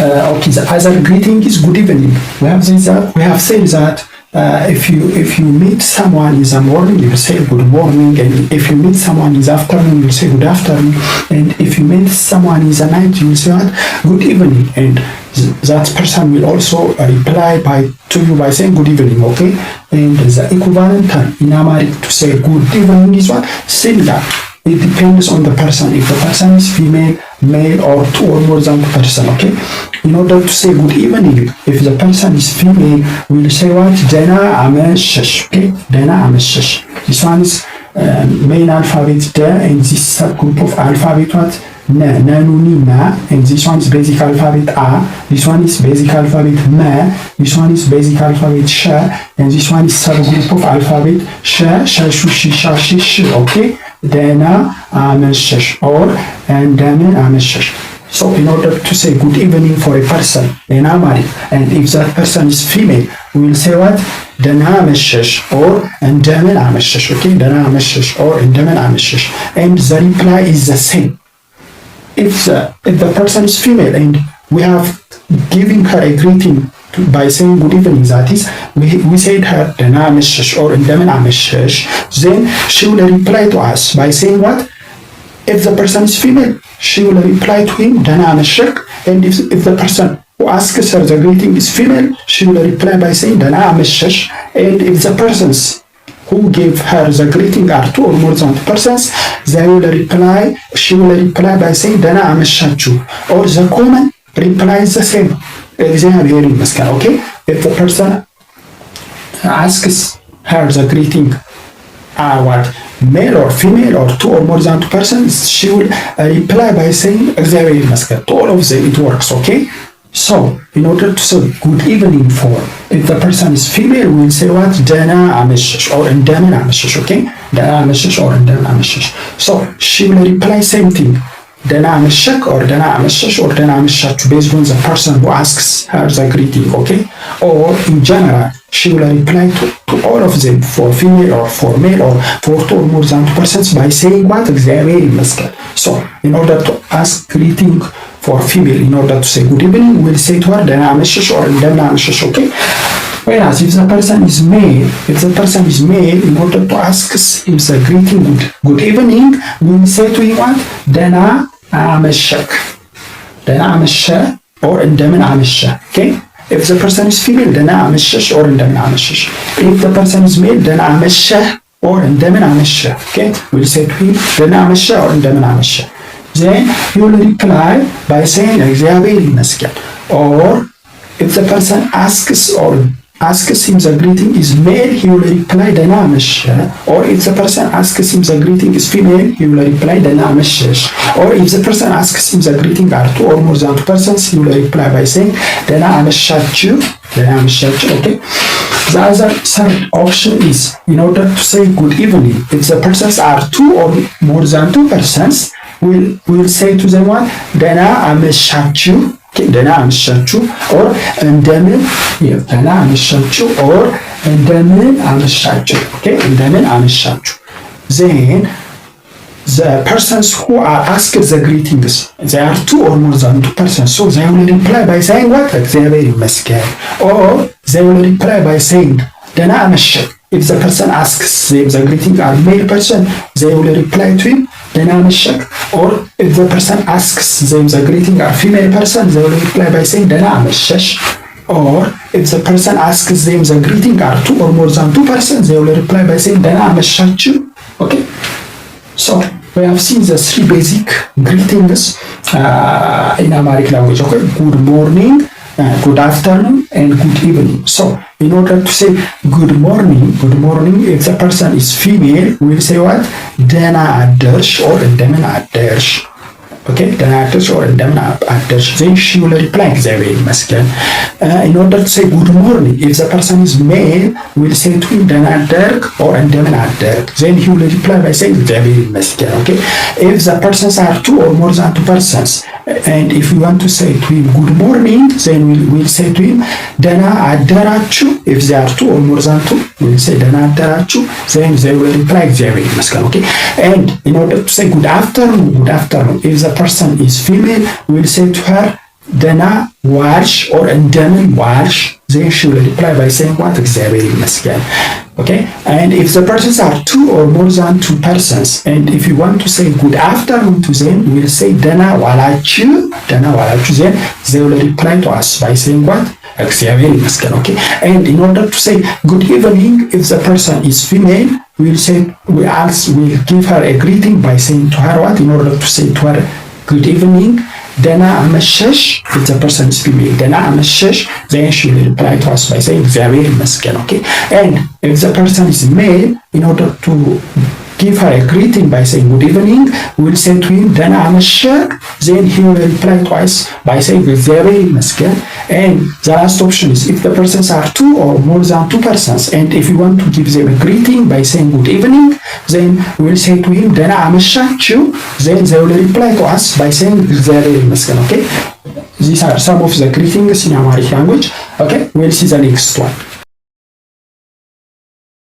Okay, the other greeting is good evening. We have said that if you meet someone in the morning, you say good morning, and if you meet someone in the afternoon, you say good afternoon, and if you meet someone in the night, you say what? Good evening, and that person will also reply to you by saying good evening. Okay, and the equivalent term in Amharic to say good evening is what? Similar. It depends on the person. If the person is female, male, or two or more than two person. Okay. In order to say good evening, if the person is female, we'll say what? Dana ameshesh. Okay. Dana ameshesh. This one is main alphabet D, and this subgroup of alphabet what? Nanuni na, and this one is basic alphabet A. This one is basic alphabet Ma. This one is basic alphabet Sh, and this one is subgroup of alphabet Sh, Shu, Shi, Sha, Shi, Sh. Okay. Dana ameshesh or and Dana ameshesh. So in order to say good evening for a person in Amharic, and if that person is female, we will say what? Dana ameshesh or and Dana ameshesh. Okay, Dana ameshesh or and Dana ameshesh. And the reply is the same. If the person is female and we have given her a greeting by saying good evening, that is, we said her Dana ameshesh or Dana ameshesh, then she will reply to us by saying what? If the person is female, she will reply to him Dana ameshek, and if the person who asks her the greeting is female, she will reply by saying Dana ameshesh, and if the persons who gave her the greeting are two or more than two persons, she will reply by saying Dana ameshachu, or the common reply is the same. Okay, if the person asks her the greeting are what? Male or female or two or more than two persons, she will reply by saying to all of them. It works. Okay. So in order to say good evening for if the person is female, we will say what? Dana ameshesh or Dana ameshesh. Okay. Dana ameshesh or Dana ameshesh. So she will reply same thing. Dana ameshek or Dana ameshesh or Dana ameshachu, based on the person who asks her the greeting. Okay. Or in general, she will reply to all of them for female or for male or for two or more than two persons by saying what? So in order to ask greeting for female, in order to say good evening, we'll say to her Dana ameshesh or Dana ameshesh. Okay. Whereas if the person is male, in order to ask him the greeting good evening, we'll say to him what? Dana ameshek. Dana ameshek or Dana ameshek. Okay. If the person is female, Dana ameshesh or Dana ameshesh. If the person is male, Dana amesheh or Dana amesheh. Okay. We'll say to him Dana amesheh or Dana amesheh. Then he will reply by saying or if the person asks him the greeting is male, he will reply Dana amesheh. Or if the person asks him the greeting is female, he will reply Dana ameshesh. Or if the person asks him the greeting are two or more than two persons, he will reply by saying Dana ameshachu. Okay. The other third option is in order to say good evening, if the persons are two or more than two persons, we'll say to them what? Dana ameshachu. Okay, Dana ameshachu or Dana ameshachu or Dana ameshachu. Okay, Dana ameshachu. Then the persons who are asked the greetings, they are two or more than two persons, so they will reply by saying what? Or they will reply by saying Dana ameshek. If the person asks them the greeting are male person, they will reply to him Dana ameshek. Or if the person asks them the greeting are female person, they will reply by saying Dana ameshesh. Or if the person asks them the greeting are two or more than two persons, they will reply by saying Dana ameshachu. Okay. So we have seen the three basic greetings in Amharic language. Okay. Good morning, good afternoon, and good evening. So in order to say good morning, if the person is female, we'll say what? Dana adersh or Dana adersh. Okay, Dana adersh or Dana adersh. Then she will reply in order to say good morning, if the person is male, we'll say to him Dana aderk or Dana aderk. Then he will reply by saying okay. If the persons are two or more than two persons, and if we want to say to him good morning, then we'll say to him Dana adarachu. If they are two or more than two, we'll say Dana adarachu. Then they will reply okay. And in order to say good afternoon, if the person is female, we'll say to her ደህና ዋልሽ or እንደምን ዋልሽ, then she will reply by saying what? እግዚአብሔር ይመስገን. Okay, and if the persons are two or more than two persons, and if you want to say good afternoon to them, we'll say ደህና ዋላችሁ, then they will reply to us by saying what? እግዚአብሔር ይመስገን. Okay, and in order to say good evening, if the person is female, we'll give her a greeting by saying to her what? In order to say to her good evening, ደህና አመሸሽ, if the person is female, ደህና አመሸሽ, then she will reply to us by saying እግዚአብሔር ይመስገን. Okay, and if the person is male, in order to give her a greeting by saying good evening, we'll say to him ደህና አመሸህ, then he will reply to us by saying እግዚአብሔር ይመስገን. And the last option is if the persons are two or more than two persons, and if you want to give them a greeting by saying good evening, then we'll say to him ደህና አመሻችሁ, then they will reply to us by saying እግዚአብሔር ይመስገን. Okay, these are some of the greetings in Amharic language. Okay, we'll see the next one.